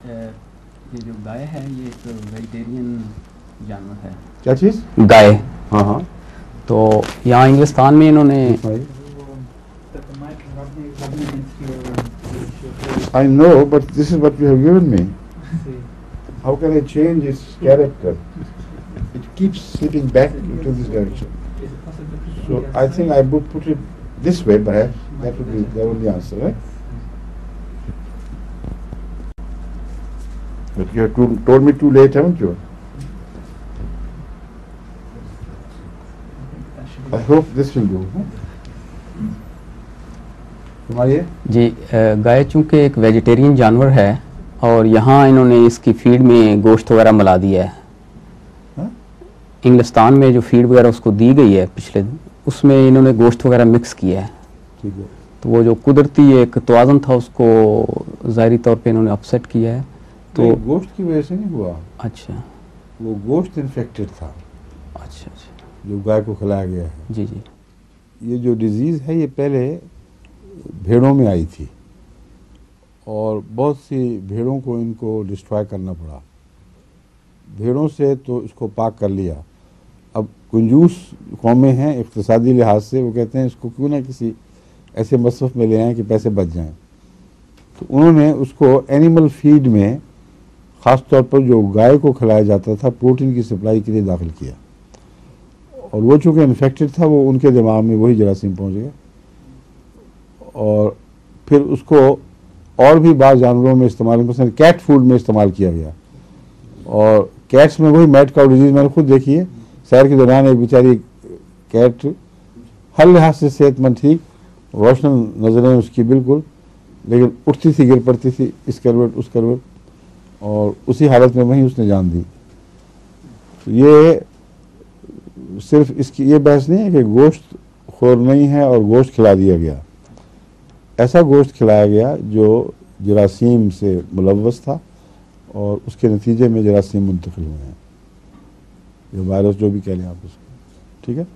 ये जो गाय है ये एक वेजिटेरियन जानवर है। क्या चीज़? गाय। हाँ हाँ। तो यहाँ इंग्लिस्तान में इन्होंने I know, but this is what you have given me. How can I change its character? It keeps slipping back into this direction. So I think I would put it this way, perhaps. That would be the only answer, right? But you have told me too late, haven't you? I hope this will do. तुम्हारी है? जी, गाय चूँकि एक vegetarian जानवर है और यहाँ इन्होंने इसकी फीड में गोश्त वगैरह मिला दिया है। हाँ? इंग्लिस्तान में जो फीड वगैरह उसको दी गई है पिछले, उसमें इन्होंने गोश्त वगैरह मिक्स किया है। ठीक है। तो वो जो कुदरती एक तवाज़ुन था उसको ज़ाहिरी तौर पे इन्होंने अपसेट किया है। तो गोश्त की वजह से नहीं हुआ। अच्छा, वो गोश्त इन्फेक्टेड था। अच्छा अच्छा। जो गाय को खिलाया गया है। जी जी। ये जो डिजीज़ है ये पहले भेड़ों में आई थी और बहुत सी भेड़ों को इनको डिस्ट्रॉय करना पड़ा। भेड़ों से तो इसको पाक कर लिया। अब कंजूस कौमें हैं इक़्तिसादी लिहाज से, वो कहते हैं इसको क्यों ना किसी ऐसे मसरफ़ में ले आएँ कि पैसे बच जाएं। तो उन्होंने उसको एनिमल फीड में ख़ास तौर पर जो गाय को खिलाया जाता था प्रोटीन की सप्लाई के लिए दाखिल किया और वो चूँकि इन्फेक्टेड था वो उनके दिमाग में वही जरासीम पहुँच गया और फिर उसको और भी बाज़ जानवरों में इस्तेमाल, मसलन कैट फूड में इस्तेमाल किया गया और कैट्स में वही मैड काउ डिजीज़ मैंने खुद देखी है। सैर के दौरान एक बेचारी कैट हर लिहाज से सेहतमंद थी, रोशनल नज़रें उसकी बिल्कुल, लेकिन उठती थी गिर पड़ती थी इस करवट उस करवट और उसी हालत में वहीं उसने जान दी। तो ये सिर्फ इसकी ये बहस नहीं है कि गोश्त खोर नहीं है और गोश्त खिला दिया गया। ऐसा गोश्त खिलाया गया जो जरासीम से मुलव्वस था और उसके नतीजे में जरासीम मुंतकिल हुए हैं, ये वायरस जो भी कह लें आप उसको। ठीक है।